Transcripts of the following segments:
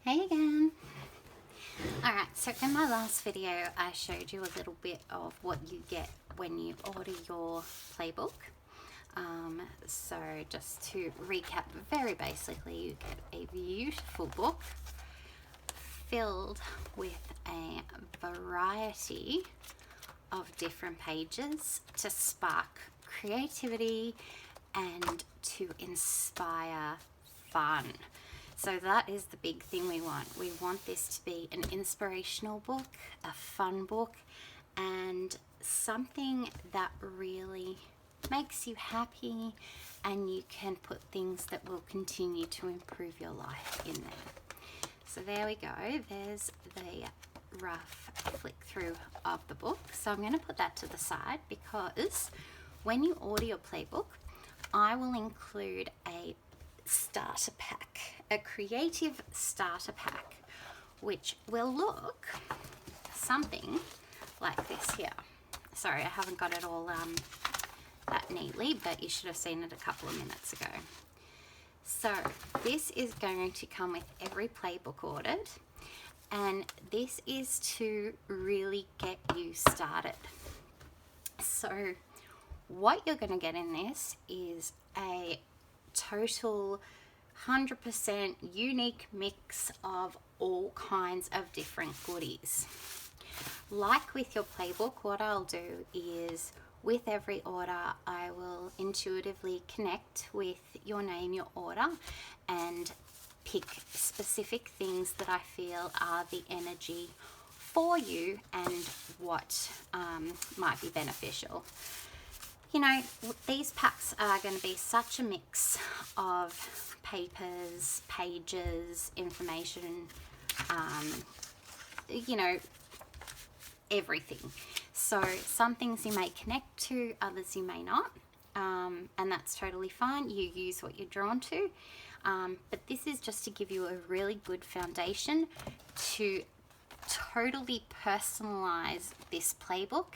Hey again. Alright, so in my last video I showed you a little bit of what you get when you order your playbook. So just to recap very basically, you get a beautiful book filled with a variety of different pages to spark creativity and to inspire fun. So that is the big thing we want. We want this to be an inspirational book, a fun book, and something that really makes you happy, and you can put things that will continue to improve your life in there. So there we go. There's the rough flick through of the book. So I'm going to put that to the side because when you order your playbook, I will include a starter pack, a creative starter pack, which will look something like this here. Sorry, I haven't got it all that neatly, but you should have seen it a couple of minutes ago. So this is going to come with every playbook ordered, and this is to really get you started. So what you're going to get in this is a total 100% unique mix of all kinds of different goodies. Like with your playbook, what I'll do is with every order I will intuitively connect with your name, your order, and pick specific things that I feel are the energy for you and what might be beneficial. You know, these packs are going to be such a mix of papers, pages, information, you know, everything. So some things you may connect to, others you may not, and that's totally fine. You use what you're drawn to, but this is just to give you a really good foundation to totally personalize this playbook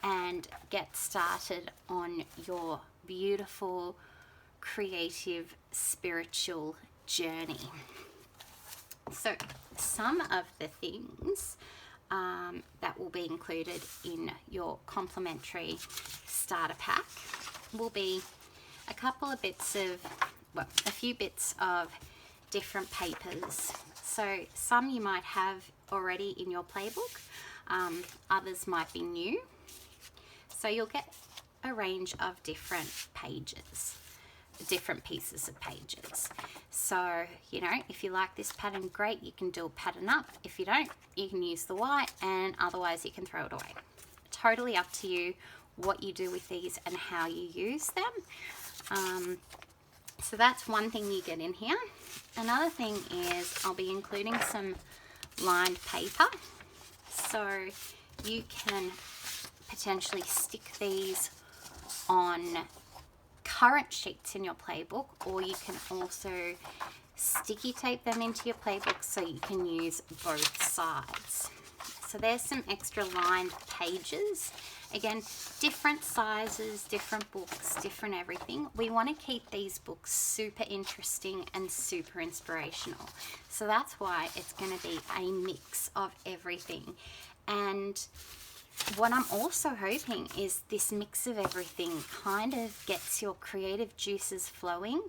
and get started on your beautiful, creative, spiritual journey. So some of the things that will be included in your complimentary starter pack will be a couple of bits of, well, a few bits of different papers. So some you might have already in your playbook, others might be new. So you'll get a range of different pages, different pieces of pages. So, you know, if you like this pattern, great, you can do a pattern up. If you don't, you can use the white, and otherwise you can throw it away. Totally up to you what you do with these and how you use them. So that's one thing you get in here. Another thing is I'll be including some lined paper, so you can potentially stick these on current sheets in your playbook, or you can also sticky tape them into your playbook so you can use both sides. So there's some extra lined pages. Again, different sizes, different books, different everything. We want to keep these books super interesting and super inspirational. So that's why it's going to be a mix of everything. And what I'm also hoping is this mix of everything kind of gets your creative juices flowing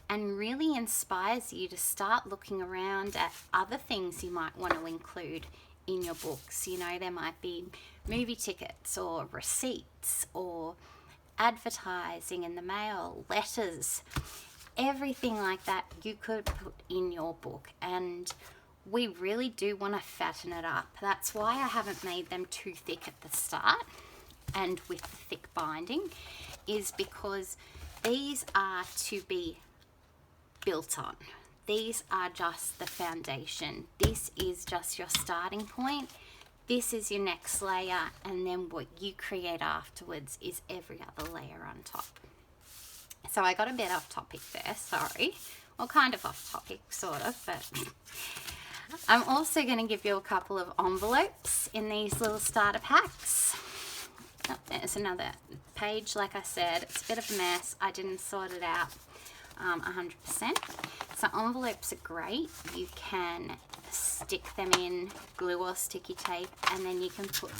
and really inspires you to start looking around at other things you might want to include in your books. You know, there might be movie tickets or receipts or advertising in the mail, letters, everything like that you could put in your book. And we really do want to fatten it up. That's why I haven't made them too thick at the start and with the thick binding, is because these are to be built on. These are just the foundation. This is just your starting point. This is your next layer, and then what you create afterwards is every other layer on top. So I got a bit off topic there, sorry. Well, kind of off topic, sort of, but I'm also going to give you a couple of envelopes in these little starter packs. Oh, there's another page. Like I said, it's a bit of a mess. I didn't sort it out 100%. So envelopes are great. You can stick them in glue or sticky tape, and then you can put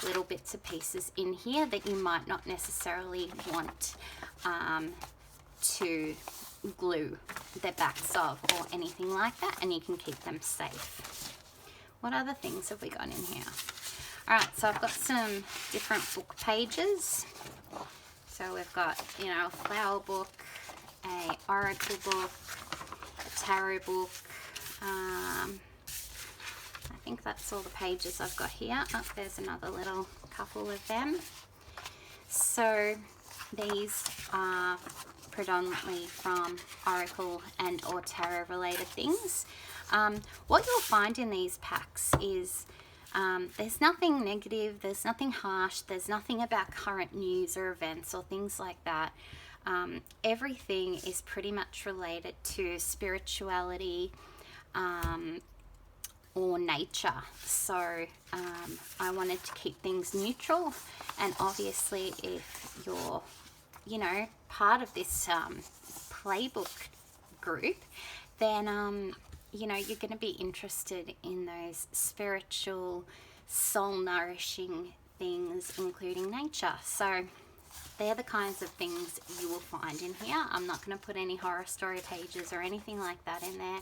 little bits of pieces in here that you might not necessarily want to glue the backs of or anything like that, and you can keep them safe. What other things have we got in here? All right, so I've got some different book pages. So we've got, you know, a flower book, a oracle book, a tarot book. I think that's all the pages I've got here. Oh, there's another little couple of them. So these are predominantly from oracle and or tarot related things. What you'll find in these packs is there's nothing negative, there's nothing harsh, there's nothing about current news or events or things like that. Everything is pretty much related to spirituality or nature. So I wanted to keep things neutral, and obviously if you're, you know, part of this playbook group, then you know, you're going to be interested in those spiritual, soul-nourishing things, including nature. So they're the kinds of things you will find in here. I'm not going to put any horror story pages or anything like that in there.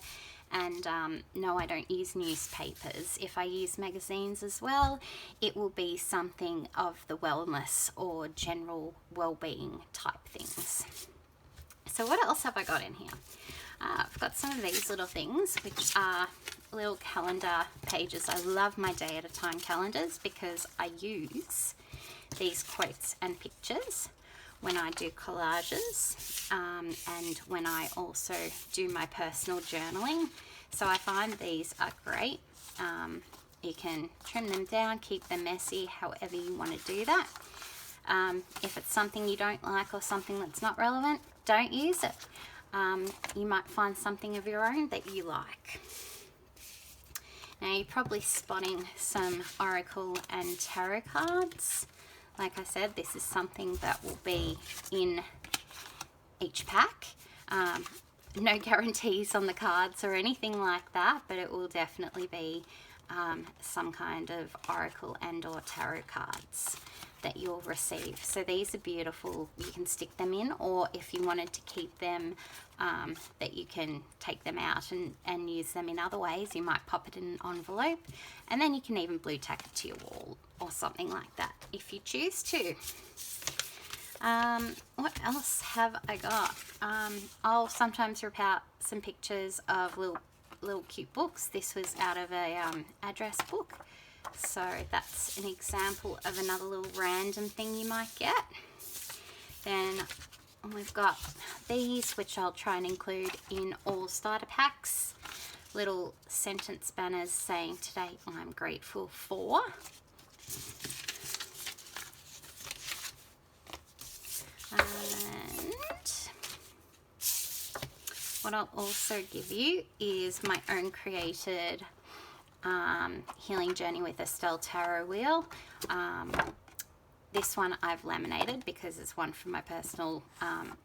And no, I don't use newspapers. If I use magazines as well, it will be something of the wellness or general well-being type things. So what else have I got in here? I've got some of these little things, which are little calendar pages. I love my day at a time calendars because I use these quotes and pictures when I do collages and when I also do my personal journaling. So I find these are great. You can trim them down, keep them messy, however you want to do that. If it's something you don't like or something that's not relevant, don't use it. You might find something of your own that you like. Now you're probably spotting some oracle and tarot cards. Like I said, this is something that will be in each pack. No guarantees on the cards or anything like that, but it will definitely be some kind of oracle and or tarot cards that you'll receive. So these are beautiful. You can stick them in, or if you wanted to keep them, that you can take them out and use them in other ways. You might pop it in an envelope, and then you can even blue tack it to your wall or something like that if you choose to. What else have I got? I'll sometimes rip out some pictures of little cute books. This was out of a address book. So that's an example of another little random thing you might get. Then we've got these, which I'll try and include in all starter packs. Little sentence banners saying, today I'm grateful for. And what I'll also give you is my own created healing journey with Estelle tarot wheel. This one I've laminated because it's one from my personal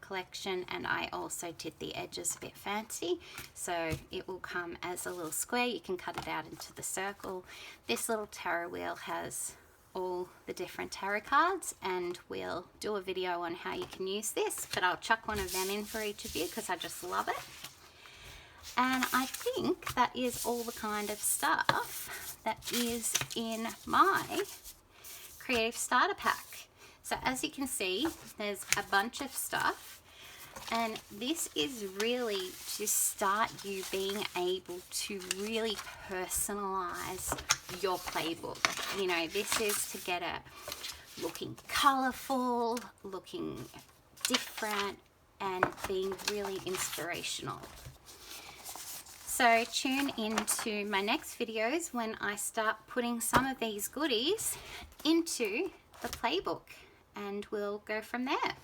collection, and I also did the edges a bit fancy, so it will come as a little square. You can cut it out into the circle. This little tarot wheel has all the different tarot cards, and we'll do a video on how you can use this, but I'll chuck one of them in for each of you because I just love it. And I think that is all the kind of stuff that is in my creative starter pack. So as you can see, there's a bunch of stuff, and this is really to start you being able to really personalize your playbook. You know, this is to get it looking colorful, looking different, and being really inspirational. So tune into my next videos when I start putting some of these goodies into the playbook, and we'll go from there.